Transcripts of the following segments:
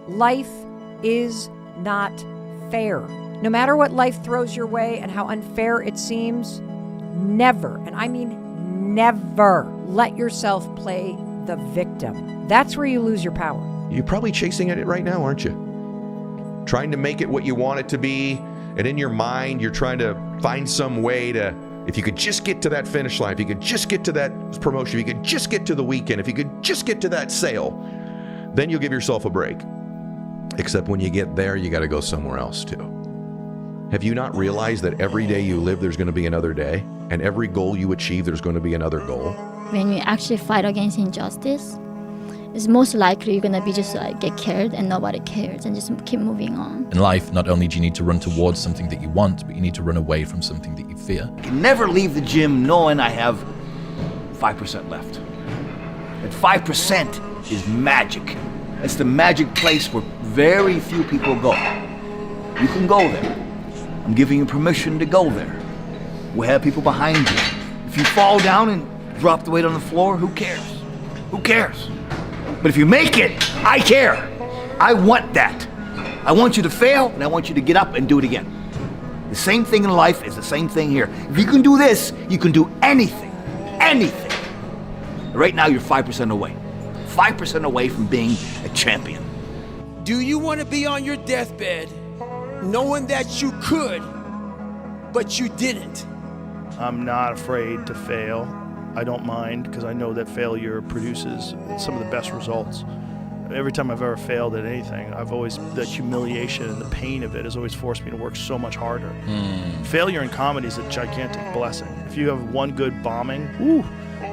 Life is not fair. No matter what life throws your way and how unfair it seems, never, and I mean never, let yourself play the victim. That's where you lose your power. You're probably chasing at it right now, aren't you? Trying to make it what you want it to be, and in your mind, you're trying to find some way to, if you could just get to that finish line, if you could just get to that promotion, if you could just get to the weekend, if you could just get to that sale, then you'll give yourself a break. Except when you get there, you got to go somewhere else too. Have you not realized that every day you live, there's going to be another day, and every goal you achieve, there's going to be another goal? When you actually fight against injustice, it's most likely you're gonna be just like get killed and nobody cares and just keep moving on. In life, not only do you need to run towards something that you want, but you need to run away from something that you fear. I can never leave the gym knowing I have 5% left. That 5% is magic. It's the magic place where very few people go. You can go there. I'm giving you permission to go there. We'll have people behind you. If you fall down and drop the weight on the floor, who cares? Who cares? But if you make it, I care. I want that. I want you to fail, and I want you to get up and do it again. The same thing in life is the same thing here. If you can do this, you can do anything. Anything. Right now, you're 5% away. 5% away from being a champion. Do you want to be on your deathbed knowing that you could, but you didn't? I'm not afraid to fail. I don't mind, because I know that failure produces some of the best results. Every time I've ever failed at anything, the humiliation and the pain of it has always forced me to work so much harder. Failure in comedy is a gigantic blessing. If you have one good bombing,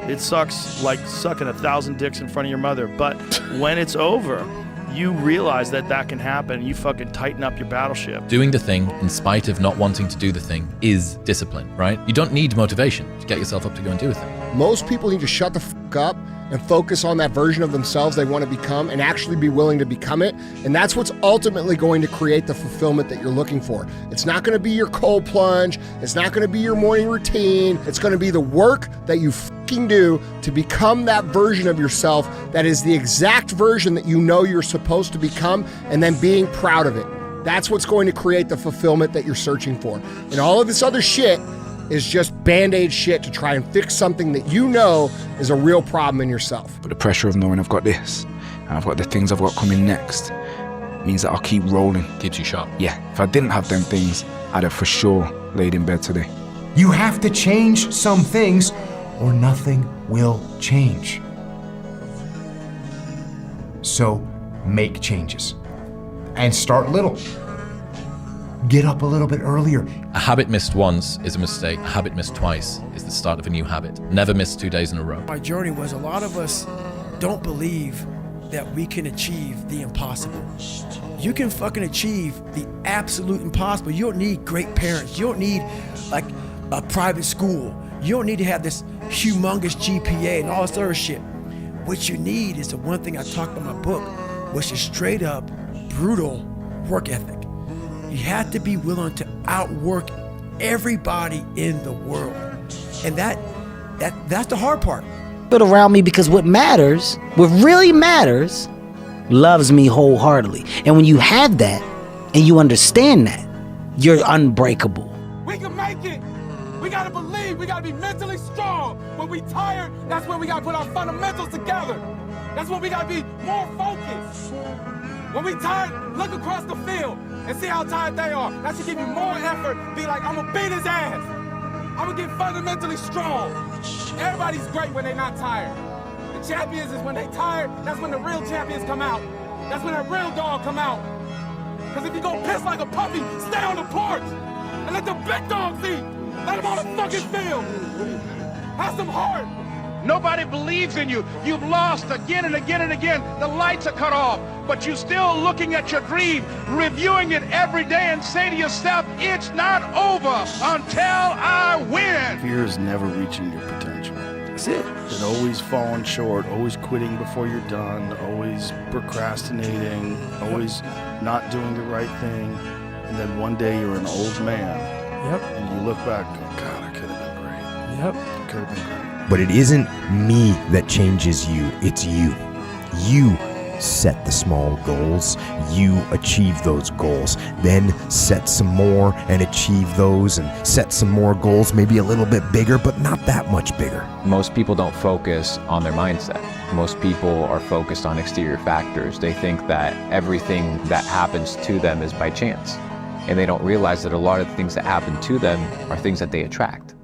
it sucks like sucking 1,000 dicks in front of your mother. But when it's over, you realize that that can happen. You fucking tighten up your battleship. Doing the thing in spite of not wanting to do the thing is discipline, right? You don't need motivation to get yourself up to go and do a thing. Most people need to shut the fuck up and focus on that version of themselves they want to become and actually be willing to become it. And that's what's ultimately going to create the fulfillment that you're looking for. It's not going to be your cold plunge. It's not going to be your morning routine. It's going to be the work that you fucking do to become that version of yourself that is the exact version that you know you're supposed to become, and then being proud of it. That's what's going to create the fulfillment that you're searching for. And all of this other shit is just Band-Aid shit to try and fix something that you know is a real problem in yourself. But the pressure of knowing I've got this, and I've got the things I've got coming next, means that I'll keep rolling. Keeps you sharp. Yeah, if I didn't have them things, I'd have for sure laid in bed today. You have to change some things, or nothing will change. So make changes. And start little. Get up a little bit earlier. A habit missed once is a mistake. A habit missed twice is the start of a new habit. Never miss 2 days in a row. My journey was a lot of us don't believe that we can achieve the impossible. You can fucking achieve the absolute impossible. You don't need great parents. You don't need like a private school. You don't need to have this humongous GPA and all this other shit. What you need is the one thing I talked about in my book, which is straight up brutal work ethic. You have to be willing to outwork everybody in the world. And that's the hard part. But around me, because what matters, what really matters, loves me wholeheartedly. And when you have that and you understand that, you're unbreakable. We can make it. We gotta believe. We gotta be mentally strong. When we tired, that's when we gotta put our fundamentals together. That's when we gotta be more focused. When we tired, look across the field and see how tired they are. That should give you more effort. Be like, I'm gonna beat his ass. I'm gonna get fundamentally strong. Everybody's great when they're not tired. The champions is when they tired, that's when the real champions come out. That's when that real dog come out. Because if you go piss like a puppy, stay on the porch and let the big dogs eat. Let them on the fucking field. Have some heart. Nobody believes in you. You've lost again and again and again. The lights are cut off, but you're still looking at your dream, reviewing it every day and say to yourself, it's not over until I win. Fear is never reaching your potential. That's it. And always falling short, always quitting before you're done, always procrastinating, always not doing the right thing. And then one day you're an old man. Yep. And you look back and go, God, I could have been great. Yep. I could have been great. But it isn't me that changes you, it's you. You set the small goals, you achieve those goals. Then set some more and achieve those, and set some more goals, maybe a little bit bigger, but not that much bigger. Most people don't focus on their mindset. Most people are focused on exterior factors. They think that everything that happens to them is by chance. And they don't realize that a lot of the things that happen to them are things that they attract.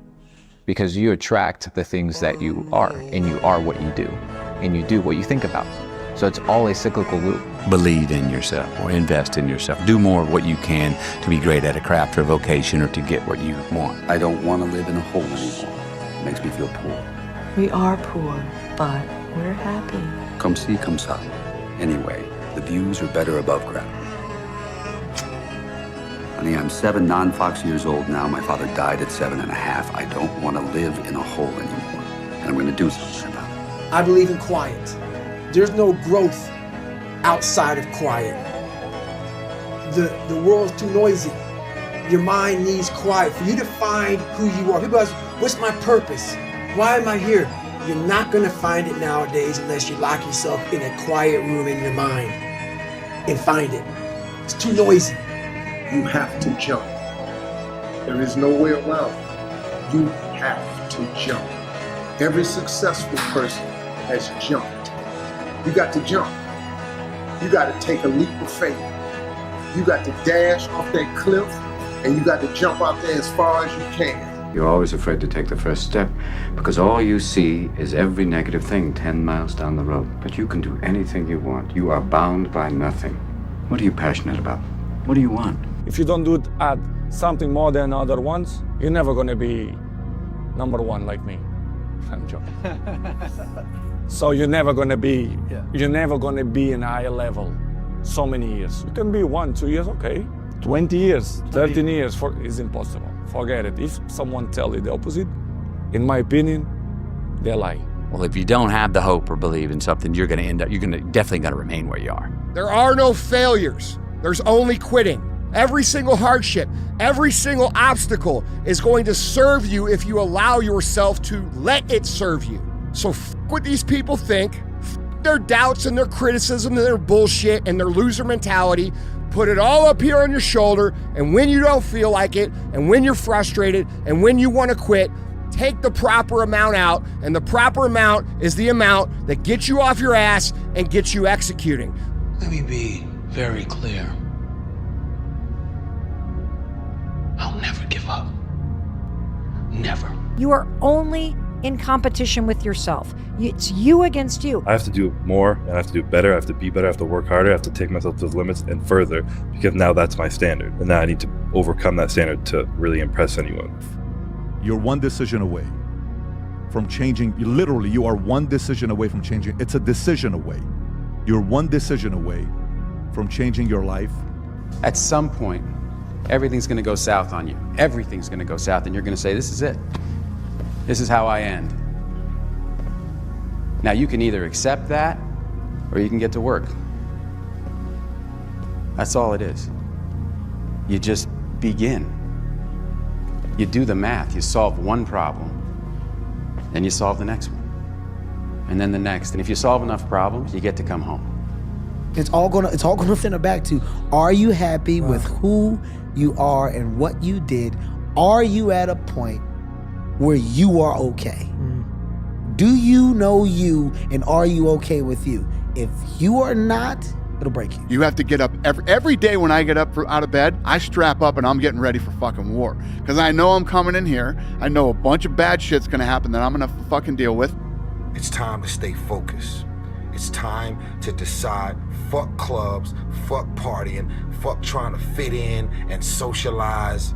Because you attract the things that you are, and you are what you do, and you do what you think about. So it's all a cyclical loop. Believe in yourself or invest in yourself. Do more of what you can to be great at a craft or a vocation or to get what you want. I don't want to live in a hole anymore. It makes me feel poor. We are poor, but we're happy. Come see, come ça. Anyway, the views are better above ground. Honey, I'm 7 non-Fox years old now. My father died at 7.5. I don't want to live in a hole anymore. And I'm going to do something about it. I believe in quiet. There's no growth outside of quiet. The world's too noisy. Your mind needs quiet for you to find who you are. People ask, what's my purpose? Why am I here? You're not going to find it nowadays unless you lock yourself in a quiet room in your mind and find it. It's too noisy. You have to jump. There is no way around it. You have to jump. Every successful person has jumped. You got to jump. You got to take a leap of faith. You got to dash off that cliff, and you got to jump out there as far as you can. You're always afraid to take the first step because all you see is every negative thing 10 miles down the road. But you can do anything you want. You are bound by nothing. What are you passionate about? What do you want? If you don't do it at something more than other ones, you're never gonna be number one like me. I'm joking. So you're never gonna be in a higher level so many years. You can be 1, 2 years, okay. 20 years, 13 years, is impossible. Forget it. If someone tells you the opposite, in my opinion, they lie. Well, if you don't have the hope or believe in something, you're definitely gonna remain where you are. There are no failures. There's only quitting. Every single hardship, every single obstacle is going to serve you if you allow yourself to let it serve you. So f what these people think, f their doubts and their criticism and their bullshit and their loser mentality. Put it all up here on your shoulder, and when you don't feel like it, and when you're frustrated, and when you want to quit, take the proper amount out, and the proper amount is the amount that gets you off your ass and gets you executing. Let me be very clear. I'll never give up. Never. You are only in competition with yourself. It's you against you. I have to do more, and I have to do better. I have to be better. I have to work harder. I have to take myself to the limits and further, because now that's my standard. And now I need to overcome that standard to really impress anyone. You're one decision away from changing. You are one decision away from changing. It's a decision away. You're one decision away from changing your life. At some point, everything's going to go south on you. Everything's going to go south, and you're going to say, this is it. This is how I end. Now, you can either accept that, or you can get to work. That's all it is. You just begin. You do the math. You solve one problem, then you solve the next one, and then the next. And if you solve enough problems, you get to come home. It's all gonna center back to, are you happy with who you are and what you did? Are you at a point where you are okay? Do you know you, and are you okay with you? If you are not, it'll break you. You have to get up every day. When I get up out of bed, I strap up and I'm getting ready for fucking war. Because I know I'm coming in here. I know a bunch of bad shit's gonna happen that I'm gonna fucking deal with. It's time to stay focused. It's time to decide, fuck clubs, fuck partying, fuck trying to fit in and socialize,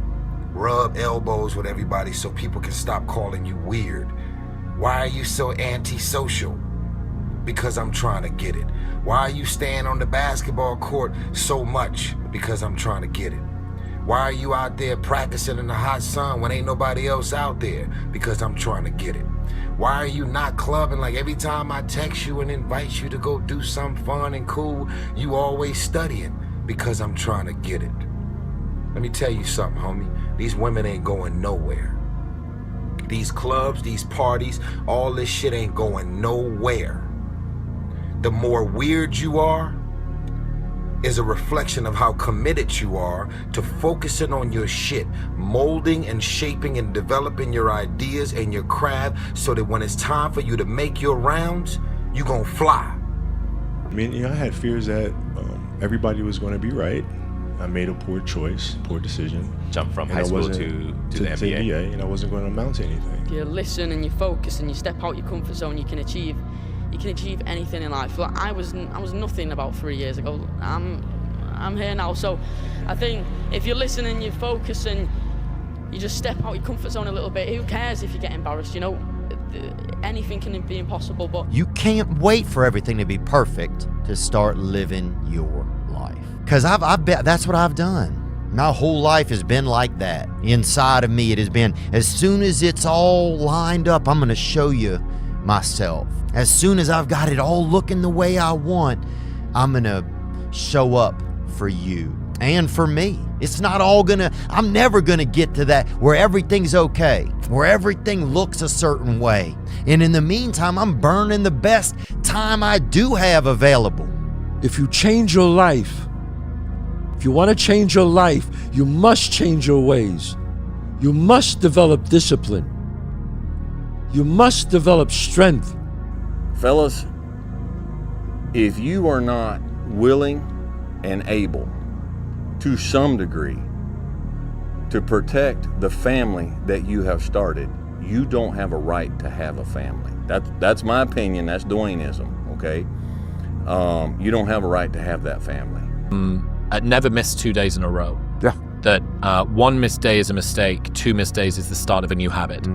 rub elbows with everybody so people can stop calling you weird. Why are you so antisocial? Because I'm trying to get it. Why are you staying on the basketball court so much? Because I'm trying to get it. Why are you out there practicing in the hot sun when ain't nobody else out there? Because I'm trying to get it. Why are you not clubbing? Like every time I text you and invite you to go do something fun and cool, you always studying. Because I'm trying to get it. Let me tell you something, homie. These women ain't going nowhere. These clubs, these parties, all this shit ain't going nowhere. The more weird you are is a reflection of how committed you are to focusing on your shit, molding and shaping and developing your ideas and your craft so that when it's time for you to make your rounds, you gonna fly. I mean, I had fears that everybody was going to be right. I made a poor choice, poor decision. Jump from high school to the NBA. And I wasn't going to amount to anything. If you listen and you focus and you step out your comfort zone, you can achieve anything in life. Like I was nothing about 3 years ago. I'm here now. So I think if you listen and you focus and you just step out your comfort zone a little bit, who cares if you get embarrassed? You know, anything can be impossible. But you can't wait for everything to be perfect to start living your life. Because that's what I've done. My whole life has been like that. Inside of me, it has been, as soon as it's all lined up, I'm going to show you myself. As soon as I've got it all looking the way I want, I'm going to show up for you and for me. It's not all I'm never going to get to that where everything's okay, where everything looks a certain way. And in the meantime, I'm burning the best time I do have available. If you change your life, if you want to change your life, you must change your ways. You must develop discipline. You must develop strength. Fellas, if you are not willing and able, to some degree, to protect the family that you have started, you don't have a right to have a family. That's my opinion. That's Dwayneism, okay? You don't have a right to have that family. Never miss 2 days in a row. Yeah. That one missed day is a mistake, 2 missed days is the start of a new habit.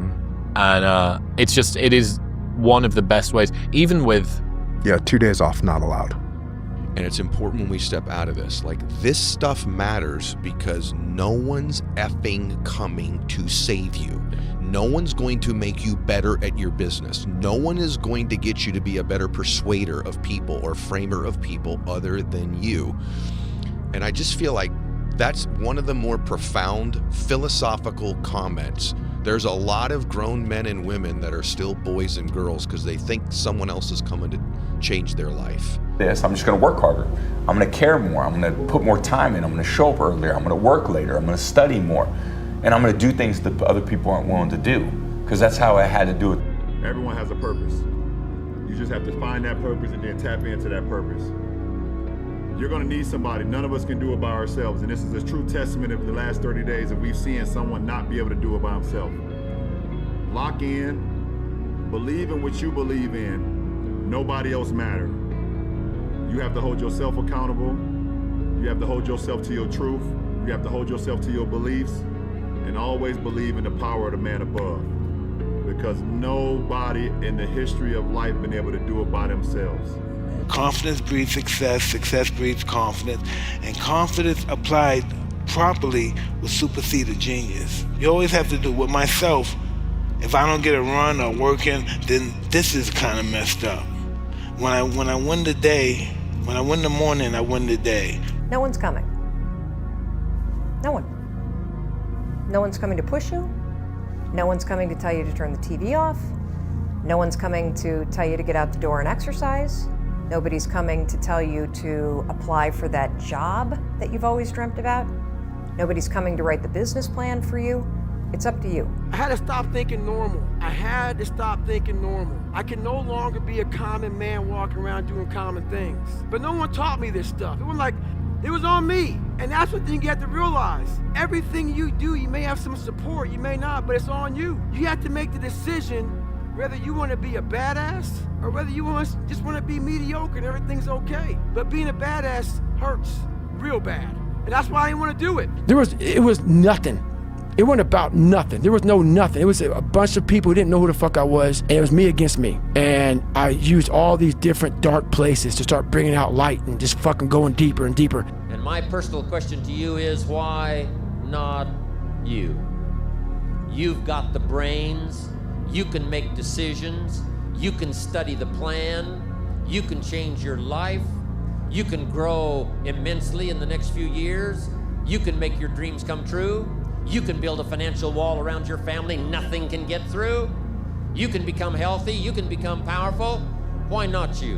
And it is one of the best ways, even with... Yeah, 2 days off, not allowed. And it's important when we step out of this. Like, this stuff matters because no one's effing coming to save you. No one's going to make you better at your business. No one is going to get you to be a better persuader of people or framer of people other than you. And I just feel like that's one of the more profound philosophical comments. There's a lot of grown men and women that are still boys and girls because they think someone else is coming to change their life. I'm just going to work harder. I'm going to care more. I'm going to put more time in. I'm going to show up earlier. I'm going to work later. I'm going to study more. And I'm going to do things that other people aren't willing to do because that's how I had to do it. Everyone has a purpose. You just have to find that purpose and then tap into that purpose. You're going to need somebody. None of us can do it by ourselves. And this is a true testament of the last 30 days that we've seen someone not be able to do it by himself. Lock in, believe in what you believe in. Nobody else matters. You have to hold yourself accountable. You have to hold yourself to your truth. You have to hold yourself to your beliefs. And always believe in the power of the man above. Because nobody in the history of life been able to do it by themselves. Confidence breeds success, success breeds confidence, and confidence applied properly will supersede a genius. You always have to do, with myself, if I don't get a run or working, then this is kind of messed up. When I win the day, when I win the morning, I win the day. No one's coming. No one. No one's coming to push you. No one's coming to tell you to turn the TV off. No one's coming to tell you to get out the door and exercise. Nobody's coming to tell you to apply for that job that you've always dreamt about. Nobody's coming to write the business plan for you. It's up to you. I had to stop thinking normal. I can no longer be a common man walking around doing common things. But no one taught me this stuff. It was on me. And that's what you have to realize. Everything you do, you may have some support, you may not, but it's on you. You have to make the decision whether you want to be a badass or whether you just want to be mediocre and everything's okay. But being a badass hurts real bad. And that's why I didn't want to do it. It was nothing. It wasn't about nothing. There was no nothing. It was a bunch of people who didn't know who the fuck I was, and it was me against me. And I used all these different dark places to start bringing out light and just fucking going deeper and deeper. And my personal question to you is, why not you? You've got the brains, you can make decisions, you can study the plan, you can change your life, you can grow immensely in the next few years, you can make your dreams come true, you can build a financial wall around your family nothing can get through, you can become healthy, you can become powerful. Why not you?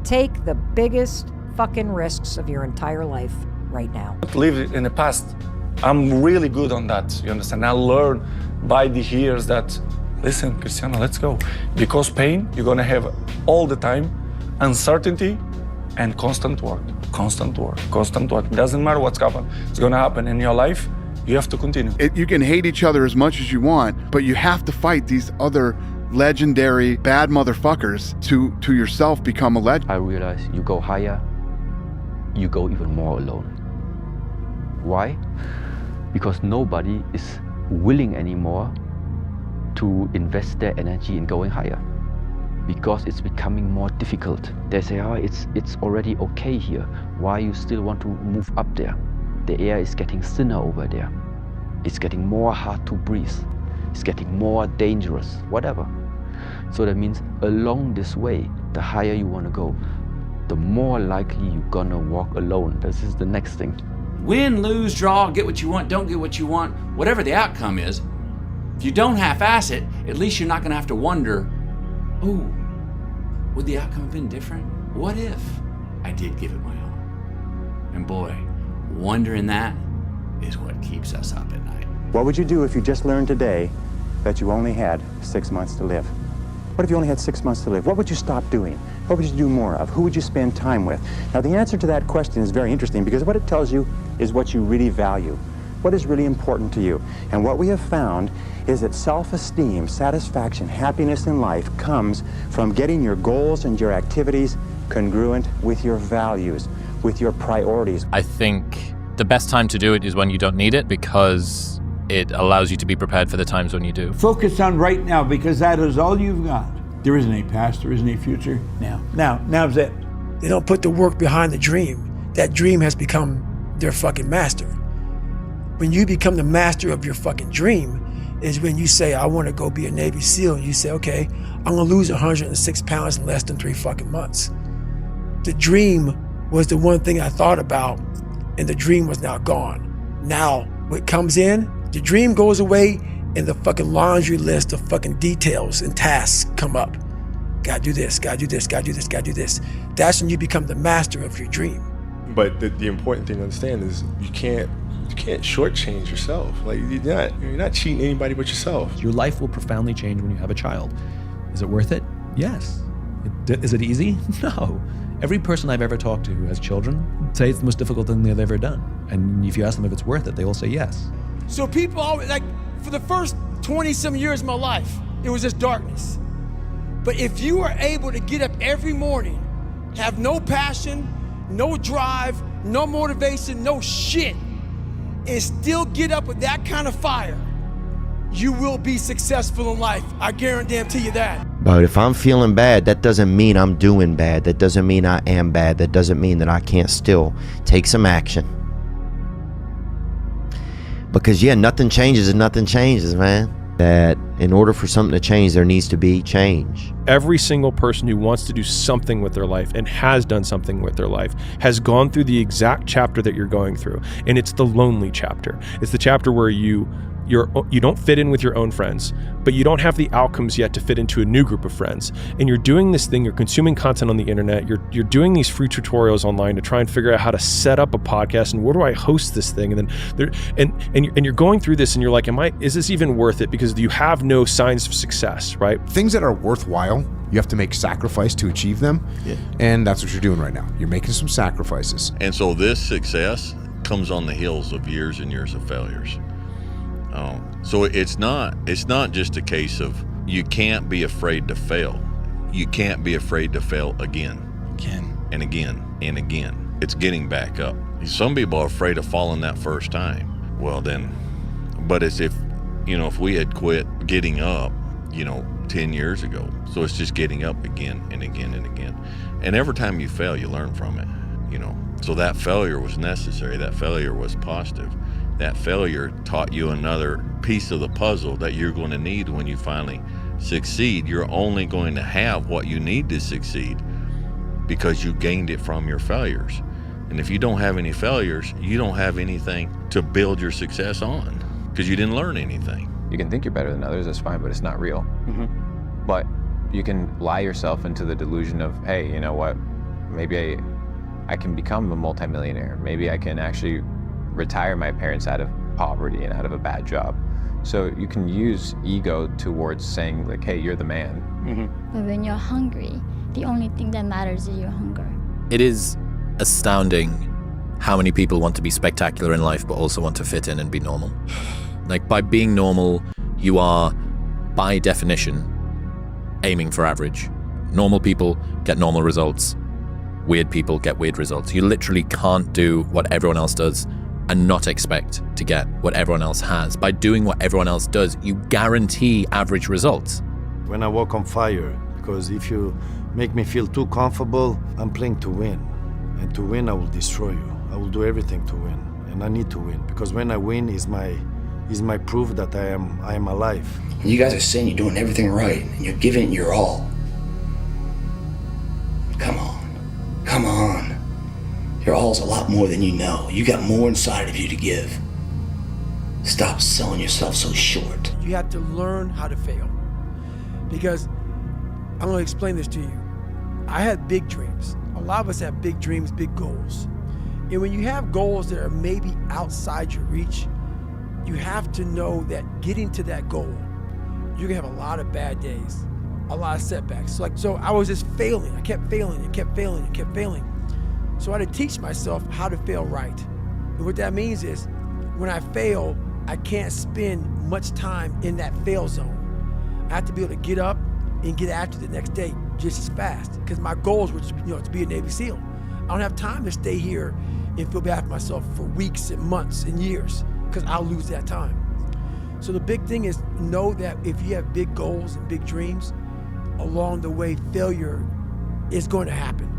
Take the biggest fucking risks of your entire life right now. Live in the past. I'm really good on that, you understand? I learned by the years that, listen, Cristiano, let's go. Because pain, you're gonna have all the time, uncertainty and constant work. Constant work, constant work. It doesn't matter what's it's gonna happen in your life, you have to continue. You can hate each other as much as you want, but you have to fight these other legendary bad motherfuckers to yourself become a legend. I realize you go higher, you go even more alone. Why? Because nobody is willing anymore to invest their energy in going higher. Because it's becoming more difficult. They say, oh, it's already okay here. Why you still want to move up there? The air is getting thinner over there. It's getting more hard to breathe. It's getting more dangerous, whatever. So that means along this way, the higher you want to go, the more likely you're gonna walk alone. This is the next thing. Win, lose, draw, get what you want, don't get what you want, whatever the outcome is, if you don't half-ass it, at least you're not gonna have to wonder, ooh, would the outcome have been different? What if I did give it my all? And boy, wondering that is what keeps us up at night. What would you do if you just learned today that you only had 6 months to live? What if you only had 6 months to live? What would you stop doing? What would you do more of? Who would you spend time with? Now, the answer to that question is very interesting because what it tells you is what you really value, what is really important to you. And what we have found is that self-esteem, satisfaction, happiness in life comes from getting your goals and your activities congruent with your values, with your priorities. I think the best time to do it is when you don't need it because it allows you to be prepared for the times when you do. Focus on right now because that is all you've got. There isn't any past, there isn't any future. Now's it. They don't put the work behind the dream. That dream has become their fucking master. When you become the master of your fucking dream is when you say, I want to go be a Navy SEAL, and you say, okay, I'm gonna lose 106 pounds in less than 3 fucking months. The dream was the one thing I thought about, and the dream was now gone. Now, what comes in, the dream goes away, and the fucking laundry list of fucking details and tasks come up. Gotta do this, gotta do this, gotta do this, gotta do this. That's when you become the master of your dream. But the important thing to understand is you can't shortchange yourself. Like you're not cheating anybody but yourself. Your life will profoundly change when you have a child. Is it worth it? Yes. Is it easy? No. Every person I've ever talked to who has children say it's the most difficult thing they've ever done. And if you ask them if it's worth it, they will say yes. So people always, like, for the first 20-some years of my life, it was just darkness. But if you are able to get up every morning, have no passion, no drive, no motivation, no shit, and still get up with that kind of fire, you will be successful in life. I guarantee you that. But if I'm feeling bad, that doesn't mean I'm doing bad. That doesn't mean I am bad. That doesn't mean that I can't still take some action. Because yeah, nothing changes and nothing changes, man. That in order for something to change, there needs to be change. Every single person who wants to do something with their life and has done something with their life has gone through the exact chapter that you're going through. And it's the lonely chapter. It's the chapter where you don't fit in with your own friends, but you don't have the outcomes yet to fit into a new group of friends. And you're doing this thing, you're consuming content on the internet, you're doing these free tutorials online to try and figure out how to set up a podcast and where do I host this thing? And then you're going through this and you're like, is this even worth it? Because you have no signs of success, right? Things that are worthwhile, you have to make sacrifice to achieve them. Yeah. And that's what you're doing right now. You're making some sacrifices. And so this success comes on the heels of years and years of failures. So it's not just a case of you can't be afraid to fail. You can't be afraid to fail again and again and again. It's getting back up. Some people are afraid of falling that first time. Well then, but it's if we had quit getting up, 10 years ago. So it's just getting up again and again and again. And every time you fail, you learn from it, So that failure was necessary. That failure was positive. That failure taught you another piece of the puzzle that you're going to need when you finally succeed. You're only going to have what you need to succeed because you gained it from your failures. And if you don't have any failures, you don't have anything to build your success on because you didn't learn anything. You can think you're better than others, that's fine, but it's not real. Mm-hmm. But you can lie yourself into the delusion of, hey, you know what? maybe I can become a multimillionaire. Maybe I can actually retire my parents out of poverty and out of a bad job. So you can use ego towards saying like, hey, you're the man. But when you're hungry, the only thing that matters is your hunger. It is astounding how many people want to be spectacular in life but also want to fit in and be normal. Like, by being normal, you are, by definition, aiming for average. Normal people get normal results. Weird people get weird results. You literally can't do what everyone else does and not expect to get what everyone else has. By doing what everyone else does, you guarantee average results. When I walk on fire, because if you make me feel too comfortable, I'm playing to win. And to win, I will destroy you. I will do everything to win. And I need to win, because when I win is my proof that I am alive. And you guys are saying you're doing everything right, and you're giving it your all. Come on. Your all's a lot more than you know. You got more inside of you to give. Stop selling yourself so short. You have to learn how to fail. Because I'm gonna explain this to you. I had big dreams. A lot of us have big dreams, big goals. And when you have goals that are maybe outside your reach, you have to know that getting to that goal, you're gonna have a lot of bad days, a lot of setbacks. So I was just failing. I kept failing and kept failing and kept failing. So I had to teach myself how to fail right. And what that means is, when I fail, I can't spend much time in that fail zone. I have to be able to get up and get after the next day just as fast, because my goals were to be a Navy SEAL. I don't have time to stay here and feel bad for myself for weeks and months and years, because I'll lose that time. So the big thing is, know that if you have big goals and big dreams, along the way, failure is going to happen.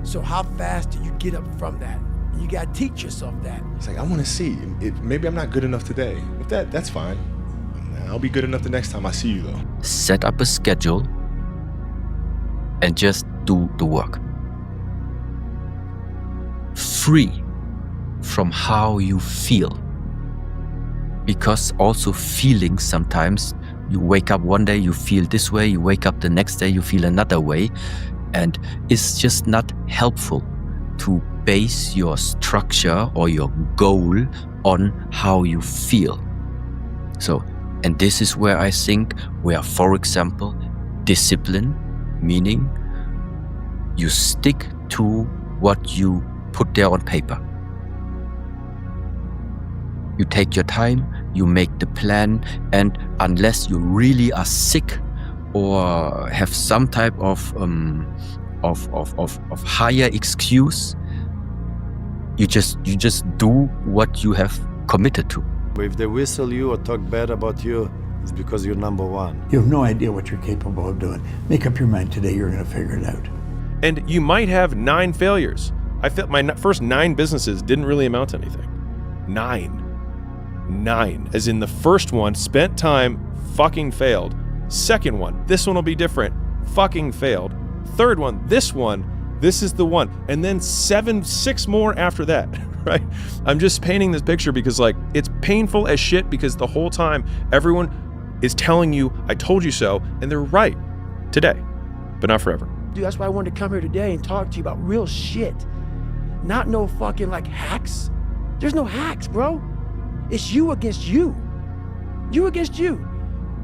So how fast do you get up from that? You got to teach yourself that. It's like, I want to see. Maybe I'm not good enough today. If that's fine. I'll be good enough the next time I see you, though. Set up a schedule and just do the work. Free from how you feel. Because also feelings, sometimes you wake up one day, you feel this way, you wake up the next day, you feel another way. And it's just not helpful to base your structure or your goal on how you feel. So, and this is where I think where, for example, discipline, meaning you stick to what you put there on paper. You take your time, you make the plan, and unless you really are sick or have some type of higher excuse, you just do what you have committed to. If they whistle you or talk bad about you, it's because you're number one. You have no idea what you're capable of doing. Make up your mind today, you're going to figure it out. And you might have 9 failures. I felt my first 9 businesses didn't really amount to anything. 9. As in the first one, spent time, fucking failed. Second one, this one will be different, fucking failed. Third one, this is the one. And then 6 more after that, right? I'm just painting this picture because like, it's painful as shit because the whole time everyone is telling you, I told you so, and they're right today, but not forever. Dude, that's why I wanted to come here today and talk to you about real shit. Not no fucking like hacks. There's no hacks, bro. It's you against you. You against you.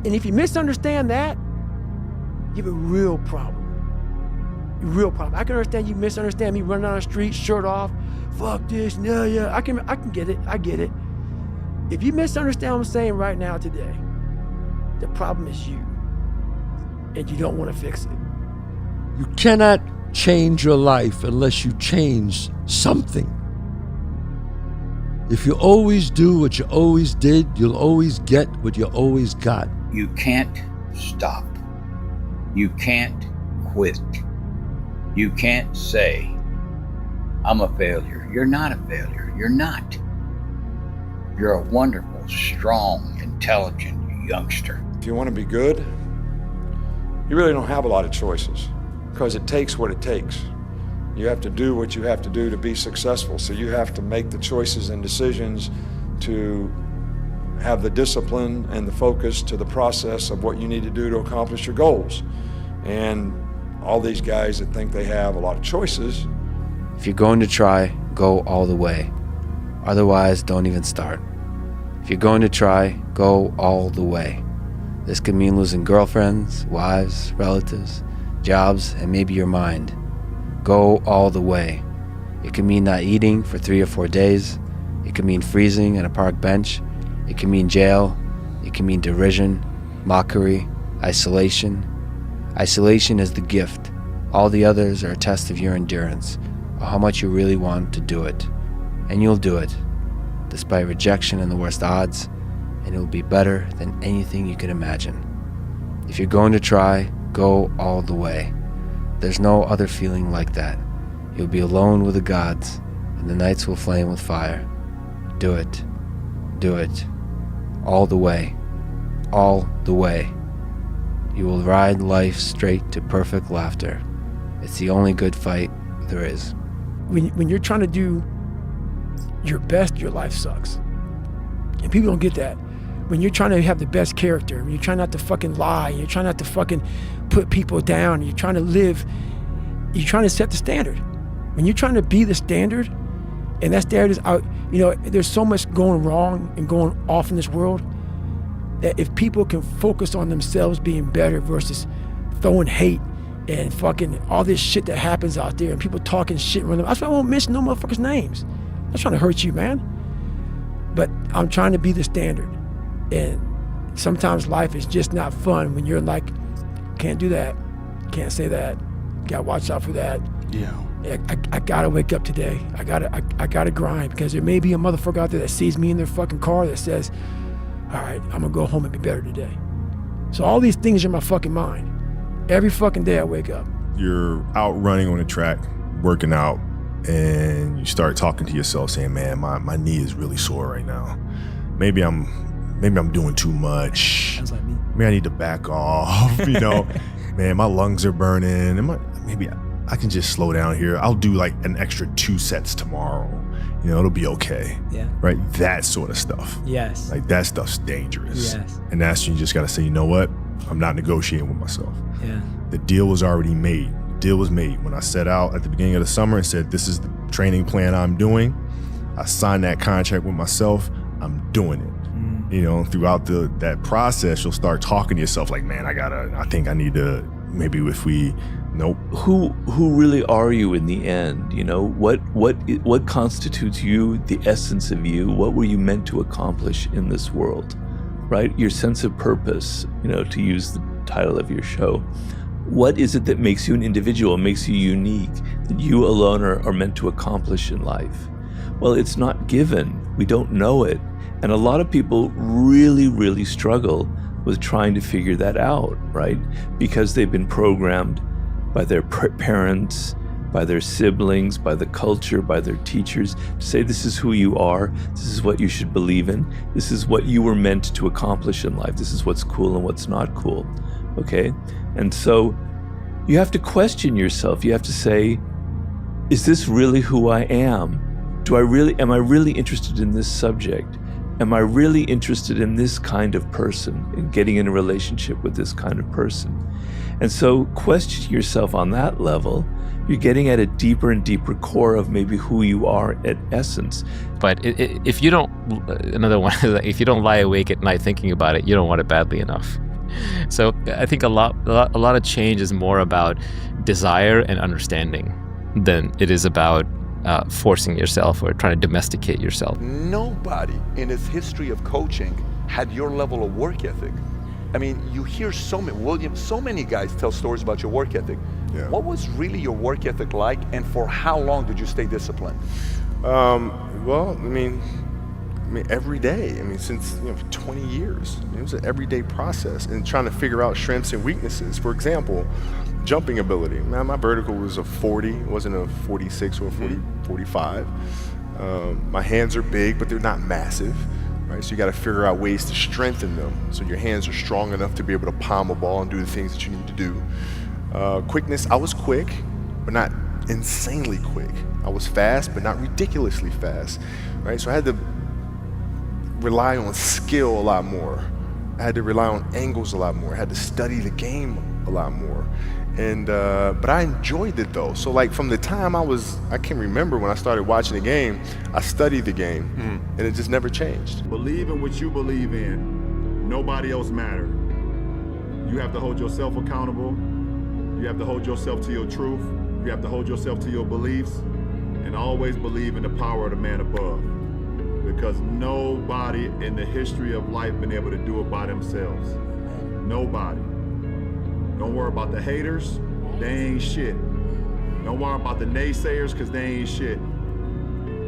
And if you misunderstand that, you have a real problem. A real problem. I can understand you misunderstand me running down the street, shirt off, fuck this, yeah. I can get it. I get it. If you misunderstand what I'm saying right now today, the problem is you. And you don't want to fix it. You cannot change your life unless you change something. If you always do what you always did, you'll always get what you always got. You can't stop. You can't quit. You can't say, I'm a failure. You're not a failure. You're not. You're a wonderful, strong, intelligent youngster. If you want to be good, you really don't have a lot of choices because it takes what it takes. You have to do what you have to do to be successful. So you have to make the choices and decisions to have the discipline and the focus to the process of what you need to do to accomplish your goals. And all these guys that think they have a lot of choices. If you're going to try, go all the way. Otherwise, don't even start. If you're going to try, go all the way. This could mean losing girlfriends, wives, relatives, jobs, and maybe your mind. Go all the way. It could mean not eating for 3 or 4 days. It could mean freezing on a park bench. It can mean jail. It can mean derision, mockery, isolation. Isolation is the gift. All the others are a test of your endurance, or how much you really want to do it. And you'll do it, despite rejection and the worst odds, and it will be better than anything you can imagine. If you're going to try, go all the way. There's no other feeling like that. You'll be alone with the gods, and the nights will flame with fire. Do it. Do it. All the way. All the way. You will ride life straight to perfect laughter. It's the only good fight there is. When you're trying to do your best, your life sucks. And people don't get that. When you're trying to have the best character, when you're trying not to fucking lie, you're trying not to fucking put people down, you're trying to live, you're trying to set the standard. When you're trying to be the standard, and that standard is out, there's so much going wrong and going off in this world that if people can focus on themselves being better versus throwing hate and fucking all this shit that happens out there and people talking shit around them. That's why I won't mention no motherfuckers' names. I'm not trying to hurt you, man. But I'm trying to be the standard. And sometimes life is just not fun when you're like, can't do that, can't say that, gotta watch out for that. Yeah. I gotta wake up today. I gotta grind, because there may be a motherfucker out there that sees me in their fucking car that says, all right, I'm gonna go home and be better today. So all these things are in my fucking mind. Every fucking day I wake up. You're out running on the track, working out, and you start talking to yourself saying, man, my knee is really sore right now. Maybe I'm doing too much. Sounds like me. Maybe I need to back off, Man, my lungs are burning. Maybe I can just slow down here. I'll do like an extra 2 sets tomorrow. It'll be okay. Yeah. Right? That sort of stuff. Yes. Like that stuff's dangerous. Yes. And that's when you just gotta say, you know what? I'm not negotiating with myself. Yeah. The deal was already made. The deal was made. When I set out at the beginning of the summer and said, this is the training plan I'm doing, I signed that contract with myself. I'm doing it. Throughout that process, you'll start talking to yourself like, man, I think I need to, maybe if we, nope. Who really are you in the end? What constitutes you, the essence of you? What were you meant to accomplish in this world, right? Your sense of purpose, to use the title of your show. What is it that makes you an individual, makes you unique, that you alone are meant to accomplish in life? Well, it's not given. We don't know it. And a lot of people really, really struggle with trying to figure that out, right? Because they've been programmed by their parents, by their siblings, by the culture, by their teachers to say, this is who you are, this is what you should believe in, this is what you were meant to accomplish in life, this is what's cool and what's not cool, okay? And so you have to question yourself. You have to say, is this really who I am? Am I really interested in this subject? Am I really interested in this kind of person, in getting in a relationship with this kind of person? And so question yourself on that level. You're getting at a deeper and deeper core of maybe who you are at essence. But if you don't, another one, if you don't lie awake at night thinking about it, you don't want it badly enough. So I think a lot of change is more about desire and understanding than it is about forcing yourself or trying to domesticate yourself. Nobody in its history of coaching had your level of work ethic. I mean, you hear so many guys tell stories about your work ethic. Yeah. What was really your work ethic like, and for how long did you stay disciplined? Well, I mean, every day. Since 20 years. It was an everyday process, and trying to figure out strengths and weaknesses. For example, jumping ability. My vertical was a 40, it wasn't a 46 or a 45. My hands are big, but they're not massive. Right? So you got to figure out ways to strengthen them so your hands are strong enough to be able to palm a ball and do the things that you need to do. Quickness, I was quick, but not insanely quick. I was fast, but not ridiculously fast. Right? So I had to rely on skill a lot more. I had to rely on angles a lot more. I had to study the game a lot more. And but I enjoyed it though. So like from the time I can remember when I started watching the game, I studied the game, and it just never changed. Believe in what you believe in. Nobody else matters. You have to hold yourself accountable. You have to hold yourself to your truth. You have to hold yourself to your beliefs, and always believe in the power of the man above. Because nobody in the history of life been able to do it by themselves. Nobody. Don't worry about the haters, they ain't shit. Don't worry about the naysayers, because they ain't shit.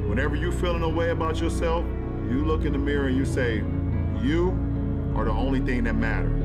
Whenever you feeling a way about yourself, you look in the mirror and you say, you are the only thing that matters.